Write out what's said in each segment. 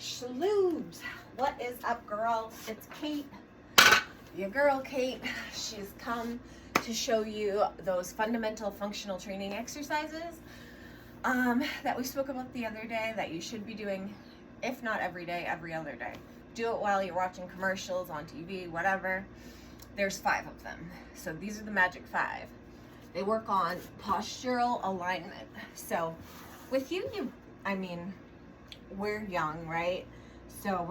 Shaloobs, what is up, girl? It's Kate, your girl Kate. She's come to show you those fundamental functional training exercises that we spoke about the other day that you should be doing, if not every day, every other day. Do it while you're watching commercials on TV, whatever. There's 5 of them. So these are the magic 5. They work on postural alignment. So with you, we're young, right? So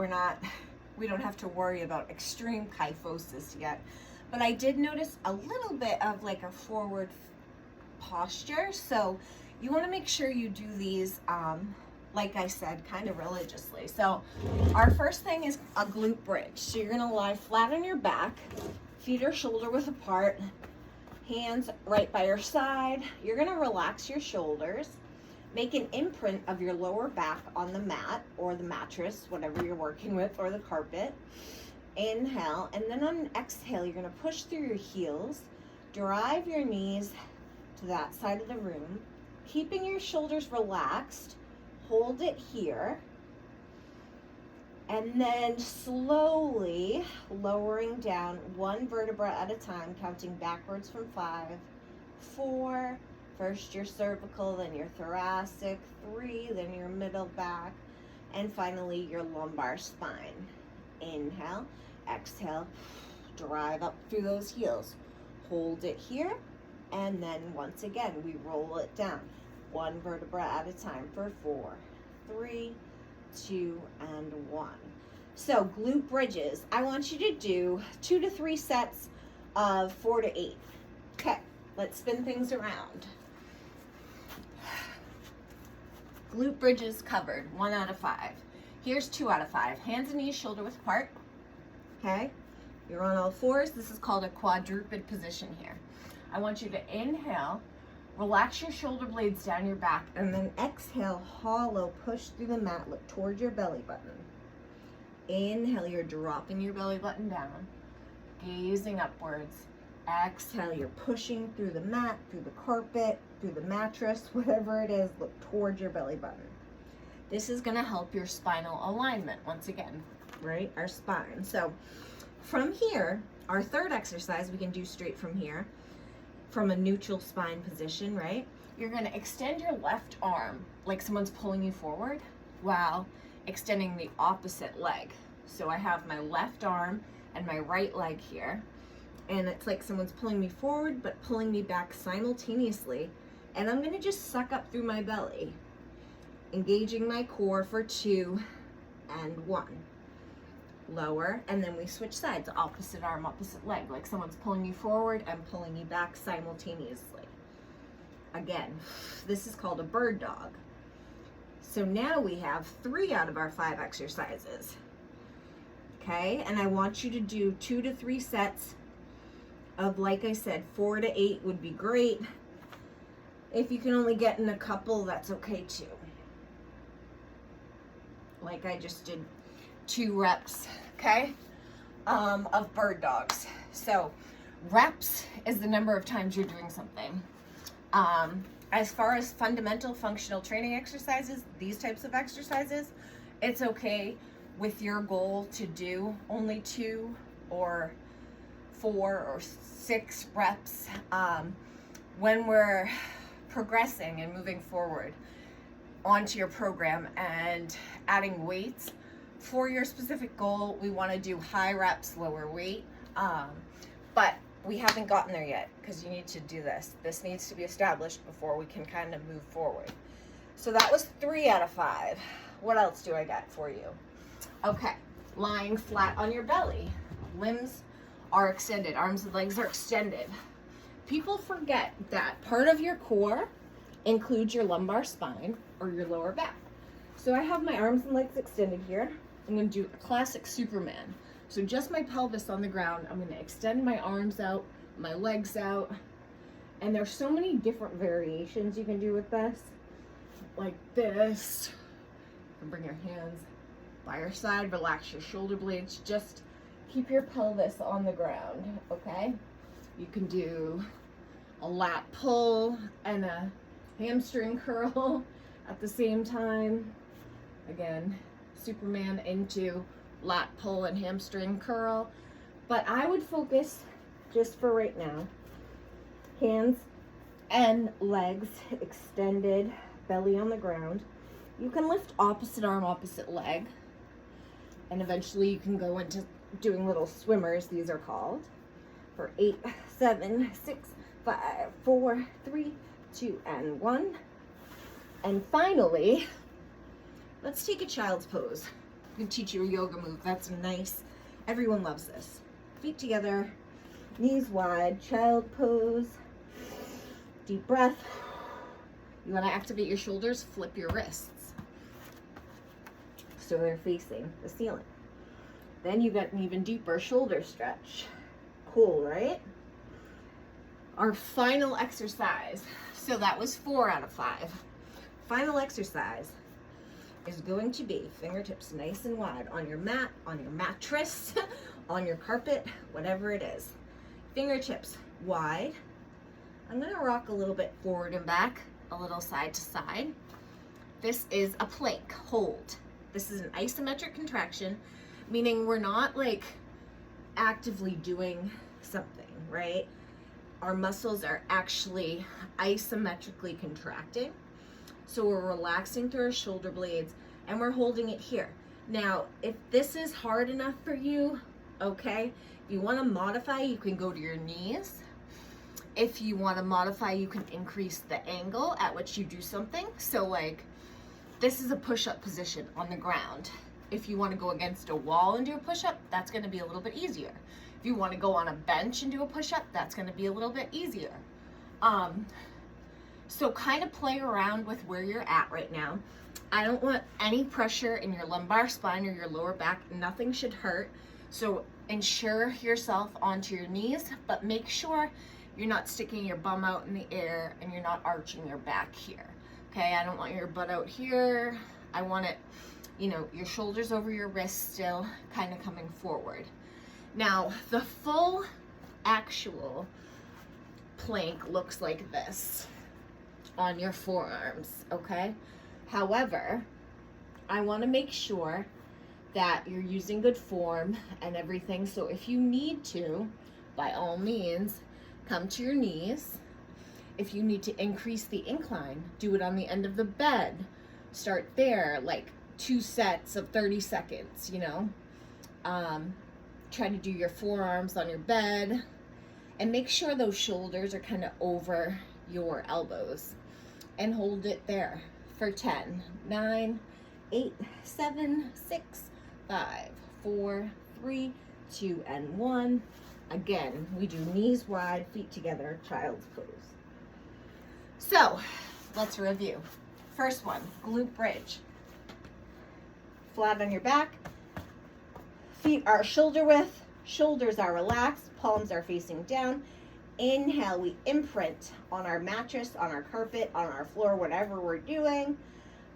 we don't have to worry about extreme kyphosis yet. But I did notice a little bit of like a forward posture. So you want to make sure you do these, like I said, kind of religiously. So our first thing is a glute bridge. So you're going to lie flat on your back, feet are shoulder width apart, hands right by your side. You're going to relax your shoulders. Make an imprint of your lower back on the mat or the mattress, whatever you're working with, or the carpet. Inhale, and then on an exhale, you're going to push through your heels, drive your knees to that side of the room, keeping your shoulders relaxed. Hold it here, and then slowly lowering down 1 vertebra at a time, counting backwards from 5, 4, first your cervical, then your thoracic, 3, then your middle back, and finally your lumbar spine. Inhale, exhale, drive up through those heels. Hold it here, and then once again, we roll it down. 1 vertebra at a time for 4, 3, 2, and 1. So glute bridges, I want you to do 2 to 3 sets of 4 to 8. Okay, let's spin things around. Glute bridges covered, 1 out of 5. Here's 2 out of 5. Hands and knees shoulder width apart. Okay, you're on all fours. This is called a quadruped position here. I want you to inhale, relax your shoulder blades down your back, and then exhale, hollow, push through the mat, look towards your belly button. Inhale, you're dropping your belly button down, gazing upwards. Exhale, you're pushing through the mat, through the carpet, through the mattress, whatever it is, look towards your belly button. This is going to help your spinal alignment, once again, right? Our spine. So from here, our third exercise we can do straight from here, from a neutral spine position, right? You're going to extend your left arm like someone's pulling you forward while extending the opposite leg. So I have my left arm and my right leg here, and it's like someone's pulling me forward but pulling me back simultaneously, and I'm going to just suck up through my belly, engaging my core for 2 and 1. Lower, and then we switch sides, opposite arm, opposite leg, like someone's pulling you forward and pulling you back simultaneously. Again, this is called a bird dog. So now we have 3 out of our 5 exercises. Okay, and I want you to do 2 to 3 sets of, like I said, 4 to 8 would be great. If you can only get in a couple, that's okay too. Like I just did 2 reps, okay, of bird dogs. So reps is the number of times you're doing something. As far as fundamental functional training exercises, these types of exercises, it's okay with your goal to do only 2 or 4 or 6 reps. When we're progressing and moving forward onto your program and adding weights for your specific goal, we want to do high reps, lower weight, but we haven't gotten there yet because you need to do this. This needs to be established before we can kind of move forward. So that was 3 out of 5. What else do I got for you? Okay, lying flat on your belly. Limbs are extended, arms and legs are extended. People forget that part of your core includes your lumbar spine or your lower back. So I have my arms and legs extended here. I'm going to do a classic Superman. So just my pelvis on the ground. I'm going to extend my arms out, my legs out. And there's so many different variations you can do with this. Like this. You can bring your hands by your side, relax your shoulder blades. Just keep your pelvis on the ground, okay? You can do a lat pull and a hamstring curl at the same time. Again, Superman into lat pull and hamstring curl. But I would focus, just for right now, hands and legs extended, belly on the ground. You can lift opposite arm, opposite leg. And eventually you can go into doing little swimmers, these are called. For 8, 7, 6, 5, 4, 3, 2, and 1. And finally, let's take a child's pose. I'm gonna teach you a yoga move. That's nice. Everyone loves this. Feet together, knees wide, child pose. Deep breath. You wanna activate your shoulders, flip your wrists so they're facing the ceiling. Then you got an even deeper shoulder stretch. Cool, right? Our final exercise. So that was 4 out of 5. Final exercise is going to be fingertips nice and wide on your mat, on your mattress, on your carpet, whatever it is. Fingertips wide. I'm gonna rock a little bit forward and back, a little side to side. This is a plank hold. This is an isometric contraction, meaning we're not like actively doing something, right? Our muscles are actually isometrically contracting. So we're relaxing through our shoulder blades and we're holding it here. Now, if this is hard enough for you, okay, if you want to modify, you can go to your knees. If you want to modify, you can increase the angle at which you do something. So like, this is a push-up position on the ground. If you want to go against a wall and do a push-up, that's going to be a little bit easier. If you want to go on a bench and do a push-up, that's going to be a little bit easier. So kind of play around with where you're at right now. I don't want any pressure in your lumbar spine or your lower back. Nothing should hurt. So ensure yourself onto your knees, but make sure you're not sticking your bum out in the air and you're not arching your back here. Okay, I don't want your butt out here. I want it, you know, your shoulders over your wrists still kind of coming forward. Now, the full actual plank looks like this on your forearms, okay? However, I want to make sure that you're using good form and everything. So if you need to, by all means, come to your knees. If you need to increase the incline, do it on the end of the bed. Start there, like 2 sets of 30 seconds, you know? Try to do your forearms on your bed and make sure those shoulders are kind of over your elbows and hold it there for 10, 9, 8, 7, 6, 5, 4, 3, 2, and 1. Again, we do knees wide, feet together, child's pose. So let's review. First one, glute bridge. Flat on your back, feet are shoulder width, shoulders are relaxed, palms are facing down. Inhale, we imprint on our mattress, on our carpet, on our floor, whatever we're doing,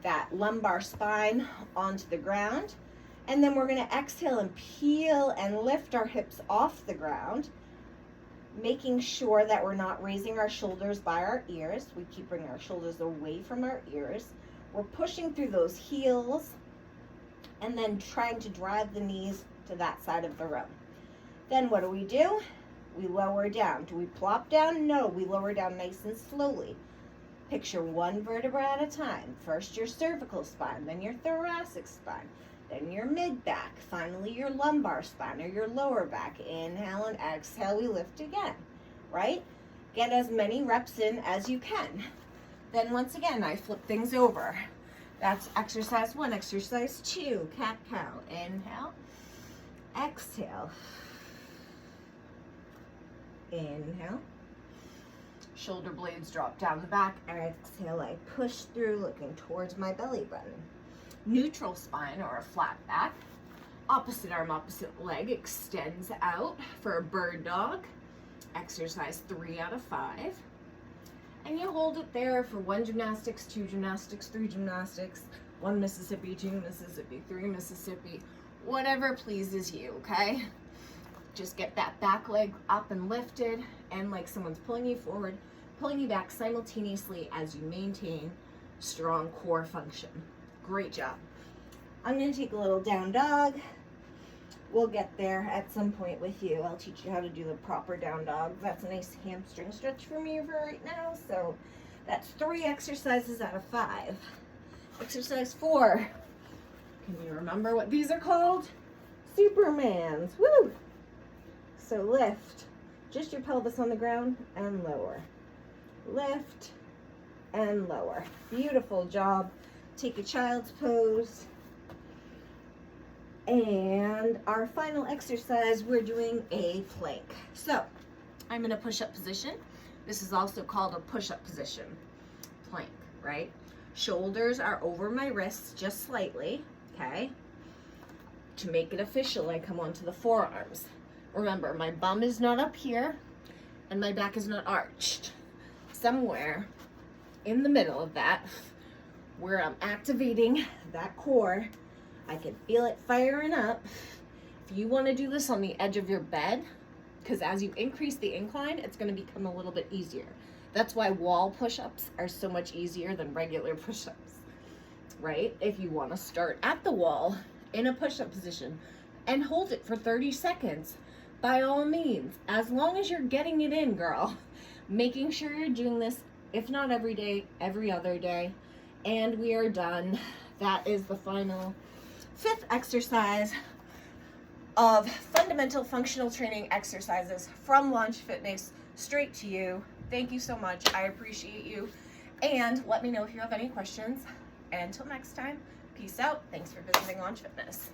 that lumbar spine onto the ground. And then we're gonna exhale and peel and lift our hips off the ground, making sure that we're not raising our shoulders by our ears. We keep bringing our shoulders away from our ears. We're pushing through those heels and then trying to drive the knees to that side of the room. Then what do? We lower down. Do we plop down? No, we lower down nice and slowly. Picture one vertebra at a time. First your cervical spine, then your thoracic spine, then your mid-back, finally your lumbar spine or your lower back. Inhale and exhale, we lift again, right? Get as many reps in as you can. Then once again, I flip things over. That's exercise 1. Exercise 2, cat-cow. Inhale, exhale. Inhale. Shoulder blades drop down the back. Exhale, I push through, looking towards my belly button. Neutral spine or a flat back. Opposite arm, opposite leg extends out for a bird dog. Exercise 3 out of 5. And you hold it there for 1 gymnastics, 2 gymnastics, 3 gymnastics, 1 Mississippi, 2 Mississippi, 3 Mississippi, whatever pleases you, okay? Just get that back leg up and lifted and like someone's pulling you forward, pulling you back simultaneously as you maintain strong core function. Great job. I'm gonna take a little down dog. We'll get there at some point with you. I'll teach you how to do the proper down dog. That's a nice hamstring stretch for me for right now. So that's 3 exercises out of 5. Exercise 4. Can you remember what these are called? Supermans. Woo! So lift just your pelvis on the ground and lower. Lift and lower. Beautiful job. Take a child's pose. And our final exercise, we're doing a plank. So I'm in a push-up position. This is also called a push-up position. Plank, right? Shoulders are over my wrists just slightly, okay? To make it official, I come onto the forearms. Remember, my bum is not up here and my back is not arched. Somewhere in the middle of that, where I'm activating that core, I can feel it firing up. If you want to do this on the edge of your bed, because as you increase the incline, it's going to become a little bit easier. That's why wall push-ups are so much easier than regular push-ups, right? If you want to start at the wall in a push-up position and hold it for 30 seconds, by all means, as long as you're getting it in, girl, making sure you're doing this, if not every day, every other day, and we are done. That is the final 5th exercise of fundamental functional training exercises from Launch Fitness straight to you. Thank you so much. I appreciate you. And let me know if you have any questions. And until next time, peace out. Thanks for visiting Launch Fitness.